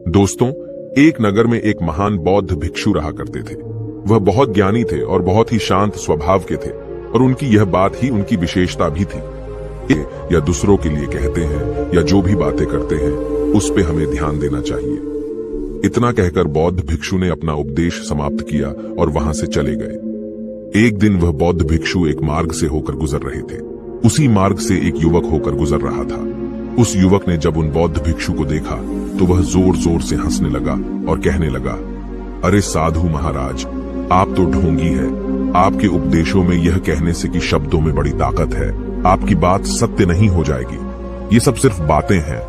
दोस्तों, एक नगर में एक महान बौद्ध भिक्षु रहा करते थे। वह बहुत ज्ञानी थे और बहुत ही शांत स्वभाव के थे और उनकी यह बात ही उनकी विशेषता भी थी। या दूसरों के लिए कहते हैं या जो भी बातें करते हैं उस पे हमें ध्यान देना चाहिए। इतना कहकर बौद्ध भिक्षु ने अपना उपदेश समाप्त किया और वहां से चले गए। एक दिन वह बौद्ध भिक्षु एक मार्ग से होकर गुजर रहे थे। उसी मार्ग से एक युवक होकर गुजर रहा था। उस युवक ने जब उन बौद्ध भिक्षु को देखा तो वह जोर जोर से हंसने लगा और कहने लगा, अरे साधु महाराज, आप तो ढोंगी है। आपके उपदेशों में यह कहने से कि शब्दों में बड़ी ताकत है, आपकी बात सत्य नहीं हो जाएगी। ये सब सिर्फ बातें हैं।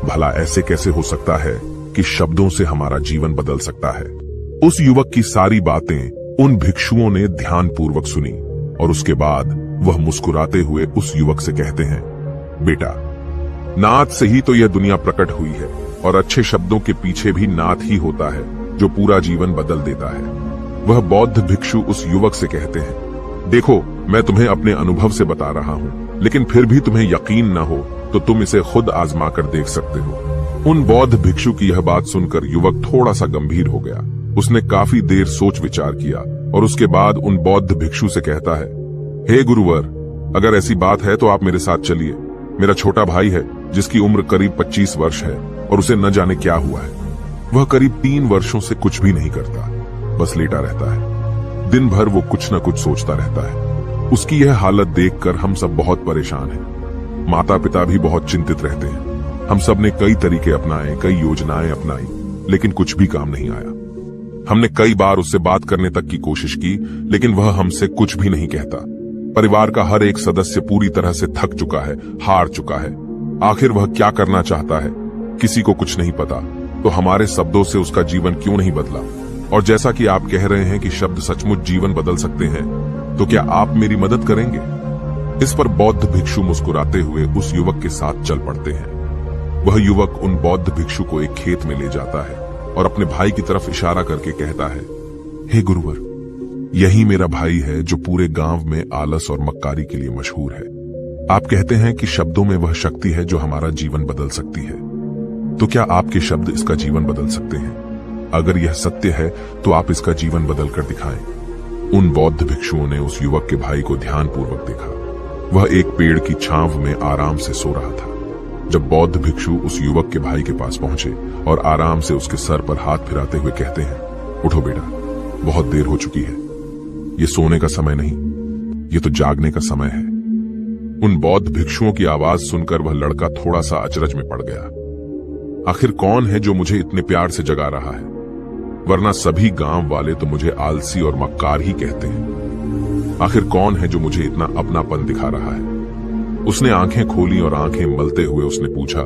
भला ऐसे कैसे हो सकता है कि शब्दों से हमारा जीवन बदल सकता है। उस युवक की सारी बातें उन भिक्षुओं ने ध्यानपूर्वक सुनी और उसके बाद वह मुस्कुराते हुए उस युवक से कहते हैं, बेटा, नाथ से ही तो यह दुनिया प्रकट हुई है और अच्छे शब्दों के पीछे भी नाथ ही होता है जो पूरा जीवन बदल देता है। वह बौद्ध भिक्षु उस युवक से कहते हैं, देखो, मैं तुम्हें अपने अनुभव से बता रहा हूं, लेकिन फिर भी तुम्हें यकीन न हो तो तुम इसे खुद आजमा कर देख सकते हो। उन बौद्ध भिक्षु की यह बात सुनकर युवक थोड़ा सा गंभीर हो गया। उसने काफी देर सोच विचार किया और उसके बाद उन बौद्ध भिक्षु से कहता है, हे गुरुवर, अगर ऐसी बात है तो आप मेरे साथ चलिए। मेरा छोटा भाई है जिसकी उम्र करीब 25 वर्ष है और उसे न जाने क्या हुआ है। वह करीब 3 वर्षों से कुछ भी नहीं करता, बस लेटा रहता है। दिन भर वो कुछ न कुछ सोचता रहता है। उसकी यह हालत देखकर हम सब बहुत परेशान हैं। माता पिता भी बहुत चिंतित रहते हैं। हम सब ने कई तरीके अपनाए, कई योजनाएं अपनाई, लेकिन कुछ भी काम नहीं आया। हमने कई बार उससे बात करने तक की कोशिश की, लेकिन वह हमसे कुछ भी नहीं कहता। परिवार का हर एक सदस्य पूरी तरह से थक चुका है, हार चुका है। आखिर वह क्या करना चाहता है, किसी को कुछ नहीं पता। तो हमारे शब्दों से उसका जीवन क्यों नहीं बदला? और जैसा कि आप कह रहे हैं कि शब्द सचमुच जीवन बदल सकते हैं, तो क्या आप मेरी मदद करेंगे? इस पर बौद्ध भिक्षु मुस्कुराते हुए उस युवक के साथ चल पड़ते हैं। वह युवक उन बौद्ध भिक्षु को एक खेत में ले जाता है और अपने भाई की तरफ इशारा करके कहता है, हे गुरुवर, यही मेरा भाई है जो पूरे गांव में आलस और मक्कारी के लिए मशहूर है। आप कहते हैं कि शब्दों में वह शक्ति है जो हमारा जीवन बदल सकती है। तो क्या आपके शब्द इसका जीवन बदल सकते हैं? अगर यह सत्य है तो आप इसका जीवन बदल कर दिखाएं। उन बौद्ध भिक्षुओं ने उस युवक के भाई को ध्यानपूर्वक देखा। वह एक पेड़ की छांव में आराम से सो रहा था। जब बौद्ध भिक्षु उस युवक के भाई के पास पहुंचे और आराम से उसके सर पर हाथ फिराते हुए कहते हैं, उठो बेटा, बहुत देर हो चुकी है। ये सोने का समय नहीं, ये तो जागने का समय है। उन बौद्ध भिक्षुओं की आवाज सुनकर वह लड़का थोड़ा सा अचरज में पड़ गया। आखिर कौन है जो मुझे इतने प्यार से जगा रहा है? वरना सभी गांव वाले तो मुझे आलसी और मक्कार ही कहते हैं। आखिर कौन है जो मुझे इतना अपनापन दिखा रहा है? उसने आंखें खोली और आंखें मलते हुए उसने पूछा,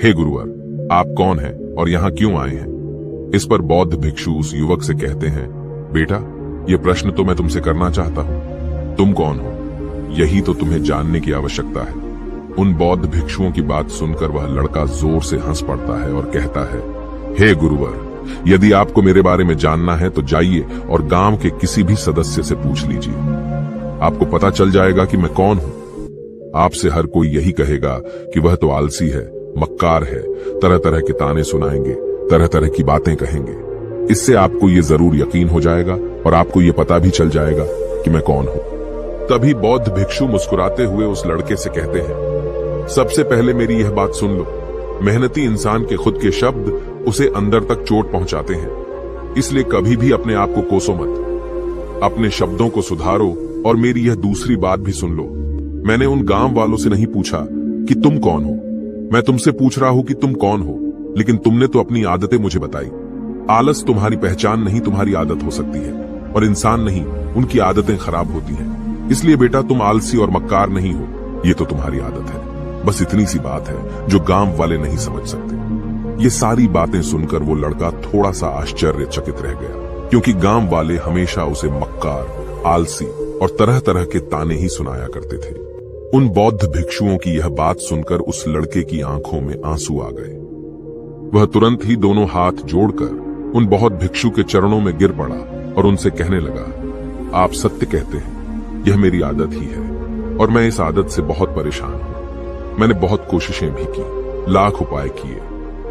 हे गुरुवर, आप कौन हैं और यहाँ क्यों आए हैं? इस पर बौद्ध भिक्षु उस युवक से कहते हैं, बेटा, ये प्रश्न तो मैं तुमसे करना चाहता हूँ। तुम कौन हो, यही तो तुम्हें जानने की आवश्यकता है। उन बौद्ध भिक्षुओं की बात सुनकर वह लड़का जोर से हंस पड़ता है और कहता है, हे गुरुवर, यदि आपको मेरे बारे में जानना है तो जाइए और गांव के किसी भी सदस्य से पूछ लीजिए। आपको पता चल जाएगा कि मैं कौन हूं। आपसे हर कोई यही कहेगा कि वह तो आलसी है, मक्कार है, तरह तरह के ताने सुनाएंगे, तरह तरह की बातें कहेंगे। इससे आपको ये जरूर यकीन हो जाएगा और आपको ये पता भी चल जाएगा कि मैं कौन हूं। तभी बौद्ध भिक्षु मुस्कुराते हुए उस लड़के से कहते हैं, सबसे पहले मेरी यह बात सुन लो। मेहनती इंसान के खुद के शब्द उसे अंदर तक चोट पहुंचाते हैं। इसलिए कभी भी अपने आप को कोसो मत। अपने शब्दों को सुधारो। और मेरी यह दूसरी बात भी सुन लो। मैंने उन गांव वालों से नहीं पूछा कि तुम कौन हो, मैं तुमसे पूछ रहा हूं कि तुम कौन हो। लेकिन तुमने तो अपनी आदतें मुझे बताई। आलस तुम्हारी पहचान नहीं, तुम्हारी आदत हो सकती है, और इंसान नहीं, उनकी आदतें खराब होती हैं। इसलिए बेटा, तुम आलसी और मक्कार नहीं हो, ये तो तुम्हारी आदत है। बस इतनी सी बात है जो गांव वाले नहीं समझ सकते। ये सारी बातें सुनकर वो लड़का थोड़ा सा आश्चर्यचकित रह गया, क्योंकि गांव वाले हमेशा उसे मक्कार, आलसी और तरह तरह के ताने ही सुनाया करते थे। उन बौद्ध भिक्षुओं की यह बात सुनकर उस लड़के की आंखों में आंसू आ गए। वह तुरंत ही दोनों हाथ जोड़कर उन बौद्ध भिक्षु के चरणों में गिर पड़ा और उनसे कहने लगा, आप सत्य कहते हैं, यह मेरी आदत ही है और मैं इस आदत से बहुत परेशान हूं। मैंने बहुत कोशिशें भी की, लाख उपाय किए,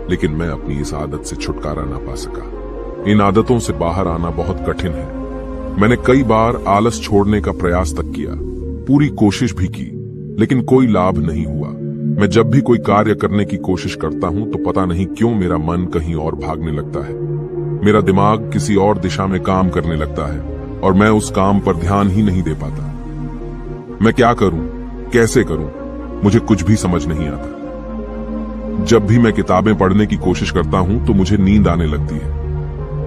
लेकिन मैं अपनी इस आदत से छुटकारा ना पा सका। इन आदतों से बाहर आना बहुत कठिन है। मैंने कई बार आलस छोड़ने का प्रयास तक किया, पूरी कोशिश भी की, लेकिन कोई लाभ नहीं हुआ। मैं जब भी कोई कार्य करने की कोशिश करता हूं तो पता नहीं क्यों मेरा मन कहीं और भागने लगता है। मेरा दिमाग किसी और दिशा में काम करने लगता है और मैं उस काम पर ध्यान ही नहीं दे पाता। मैं क्या करूं, कैसे करूं, मुझे कुछ भी समझ नहीं आता। जब भी मैं किताबें पढ़ने की कोशिश करता हूं तो मुझे नींद आने लगती है।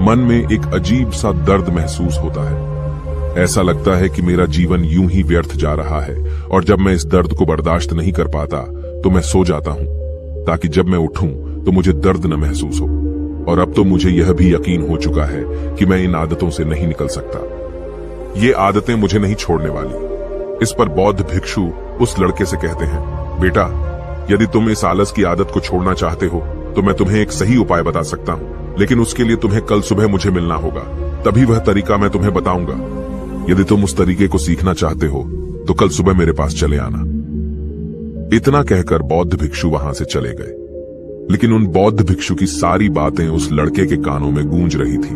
मन में एक अजीब सा दर्द महसूस होता है। ऐसा लगता है कि मेरा जीवन यूं ही व्यर्थ जा रहा है, और जब मैं इस दर्द को बर्दाश्त नहीं कर पाता तो मैं सो जाता हूं, ताकि जब मैं उठूं तो मुझे दर्द न महसूस हो। और अब तो मुझे यह भी यकीन हो चुका है कि मैं इन आदतों से नहीं निकल सकता। ये आदतें मुझे नहीं छोड़ने वाली। इस पर बौद्ध भिक्षु उस लड़के से कहते हैं, बेटा, यदि तुम इस आलस की आदत को छोड़ना चाहते हो तो मैं तुम्हें एक सही उपाय बता सकता हूं, लेकिन उसके लिए तुम्हें कल सुबह मुझे मिलना होगा, तभी वह तरीका मैं तुम्हें बताऊंगा। यदि तुम उस तरीके को सीखना चाहते हो तो कल सुबह मेरे पास चले आना। इतना कहकर बौद्ध भिक्षु वहां से चले गए। लेकिन उन बौद्ध भिक्षु की सारी बातें उस लड़के के कानों में गूंज रही थी।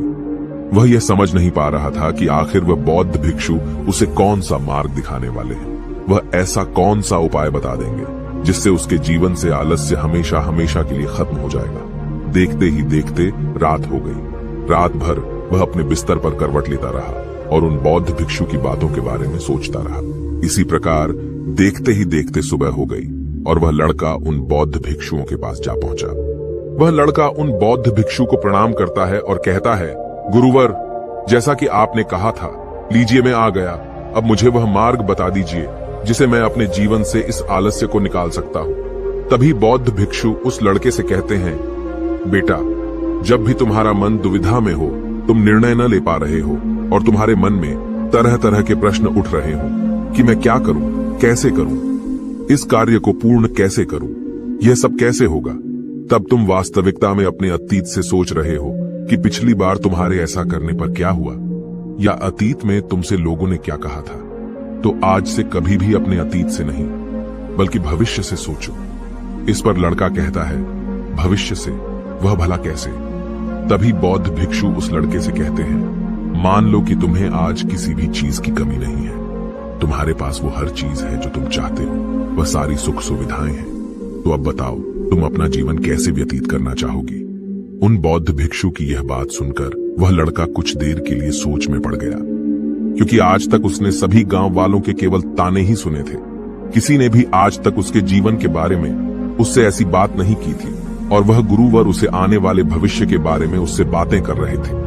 वह यह समझ नहीं पा रहा था कि आखिर वह बौद्ध भिक्षु उसे कौन सा मार्ग दिखाने वाले हैं। वह ऐसा कौन सा उपाय बता देंगे जिससे उसके जीवन से आलस्य हमेशा हमेशा के लिए खत्म हो जाएगा। देखते ही देखते रात हो गई। रात भर वह अपने बिस्तर पर करवट लेता रहा और उन बौद्ध भिक्षु की बातों के बारे में सोचता रहा। इसी प्रकार देखते ही देखते सुबह हो गई और वह लड़का उन बौद्ध भिक्षुओं के पास जा पहुंचा। वह लड़का उन बौद्ध भिक्षु को प्रणाम करता है और कहता है, गुरुवर, जैसा कि आपने कहा था, लीजिए मैं आ गया। अब मुझे वह मार्ग बता दीजिए जिसे मैं अपने जीवन से इस आलस्य को निकाल सकता हूं। तभी बौद्ध भिक्षु उस लड़के से कहते हैं, बेटा, जब भी तुम्हारा मन दुविधा में हो, तुम निर्णय न ले पा रहे हो और तुम्हारे मन में तरह तरह के प्रश्न उठ रहे हो कि मैं क्या करूं, कैसे करूं, इस कार्य को पूर्ण कैसे करूं, यह सब कैसे होगा, तब तुम वास्तविकता में अपने अतीत से सोच रहे हो कि पिछली बार तुम्हारे ऐसा करने पर क्या हुआ, या अतीत में तुमसे लोगों ने क्या कहा था। तो आज से कभी भी अपने अतीत से नहीं, बल्कि भविष्य से सोचो। इस पर लड़का कहता है, भविष्य से, वह भला कैसे? तभी बौद्ध भिक्षु उस लड़के से कहते हैं, मान लो कि तुम्हें आज किसी भी चीज की कमी नहीं है। तुम्हारे पास वो हर चीज है जो तुम चाहते हो, वह सारी सुख सुविधाएं हैं। तो अब बताओ, तुम अपना जीवन कैसे व्यतीत करना चाहोगी? उन बौद्ध भिक्षु की यह बात सुनकर वह लड़का कुछ देर के लिए सोच में पड़ गया, क्योंकि आज तक उसने सभी गांव वालों के केवल ताने ही सुने थे। किसी ने भी आज तक उसके जीवन के बारे में उससे ऐसी बात नहीं की थी, और वह गुरुवर उसे आने वाले भविष्य के बारे में उससे बातें कर रहे थे।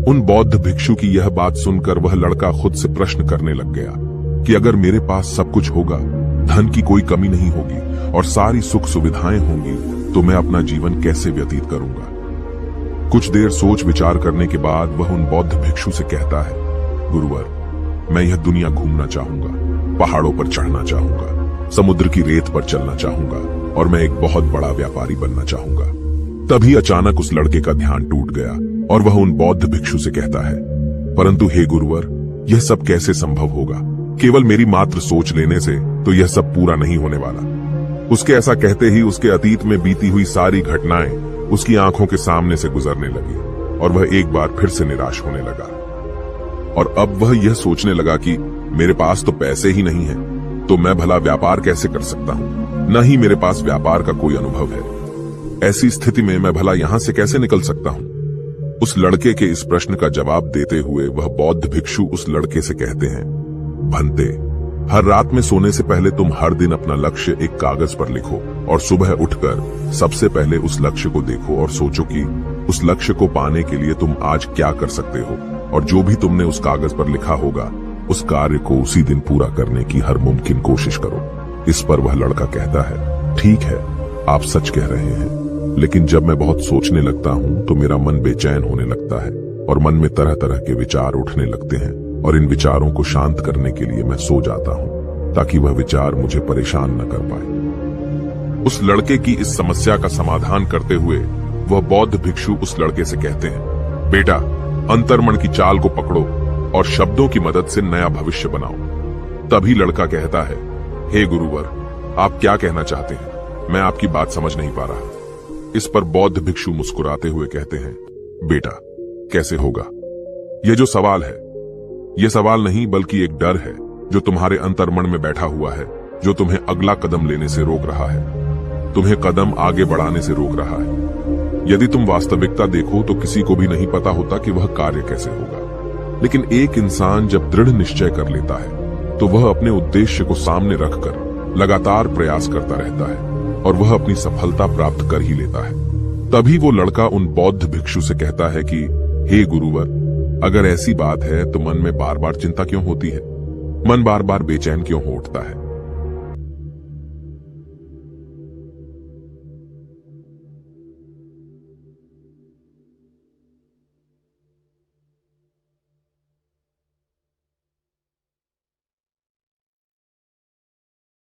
उन बौद्ध भिक्षु की यह बात सुनकर वह लड़का खुद से प्रश्न करने लग गया कि अगर मेरे पास सब कुछ होगा, धन की कोई कमी नहीं होगी और सारी सुख सुविधाएं होंगी, तो मैं अपना जीवन कैसे व्यतीत करूंगा? कुछ देर सोच विचार करने के बाद वह उन बौद्ध भिक्षु से कहता है, गुरुवर, मैं यह दुनिया घूमना चाहूंगा, पहाड़ों पर चढ़ना चाहूंगा, समुद्र की रेत पर चलना चाहूंगा और मैं एक बहुत बड़ा व्यापारी बनना चाहूंगा। तभी अचानक उस लड़के का ध्यान टूट गया और वह उन बौद्ध भिक्षु से कहता है, परंतु हे गुरुवर, यह सब कैसे संभव होगा? केवल मेरी मात्र सोच लेने से तो यह सब पूरा नहीं होने वाला। उसके ऐसा कहते ही उसके अतीत में बीती हुई सारी घटनाएं उसकी आंखों के सामने से गुजरने लगी और वह एक बार फिर से निराश होने लगा। और अब वह यह सोचने लगा कि मेरे पास तो पैसे ही नहीं है, तो मैं भला व्यापार कैसे कर सकता हूं? न ही मेरे पास व्यापार का कोई अनुभव है। ऐसी स्थिति में मैं भला यहां से कैसे निकल सकता हूं? उस लड़के के इस प्रश्न का जवाब देते हुए वह बौद्ध भिक्षु उस लड़के से कहते हैं, भंते, हर रात में सोने से पहले तुम हर दिन अपना लक्ष्य एक कागज पर लिखो और सुबह उठकर सबसे पहले उस लक्ष्य को देखो और सोचो कि उस लक्ष्य को पाने के लिए तुम आज क्या कर सकते हो, और जो भी तुमने उस कागज पर लिखा होगा उस कार्य को उसी दिन पूरा करने की हर मुमकिन कोशिश करो। इस पर वह लड़का कहता है, ठीक है, आप सच कह रहे हैं, लेकिन जब मैं बहुत सोचने लगता हूं तो मेरा मन बेचैन होने लगता है और मन में तरह तरह के विचार उठने लगते हैं, और इन विचारों को शांत करने के लिए मैं सो जाता हूं ताकि वह विचार मुझे परेशान न कर पाए। उस लड़के की इस समस्या का समाधान करते हुए वह बौद्ध भिक्षु उस लड़के से कहते हैं, बेटा, अंतर्मन की चाल को पकड़ो और शब्दों की मदद से नया भविष्य बनाओ। तभी लड़का कहता है, हे गुरुवर, आप क्या कहना चाहते हैं? मैं आपकी बात समझ नहीं पा रहा। इस पर बौद्ध भिक्षु मुस्कुराते हुए कहते हैं, बेटा, कैसे होगा? यह जो सवाल है, यह सवाल नहीं बल्कि एक डर है जो तुम्हारे अंतर्मन में बैठा हुआ है, जो तुम्हें अगला कदम लेने से रोक रहा है, तुम्हें कदम आगे बढ़ाने से रोक रहा है। यदि तुम वास्तविकता देखो तो किसी को भी नहीं पता होता कि वह कार्य कैसे होगा, लेकिन एक इंसान जब दृढ़ निश्चय कर लेता है तो वह अपने उद्देश्य को सामने रखकर लगातार प्रयास करता रहता है और वह अपनी सफलता प्राप्त कर ही लेता है। तभी वो लड़का उन बौद्ध भिक्षु से कहता है कि हे गुरुवर, अगर ऐसी बात है तो मन में बार बार चिंता क्यों होती है? मन बार बार बेचैन क्यों हो उठता है?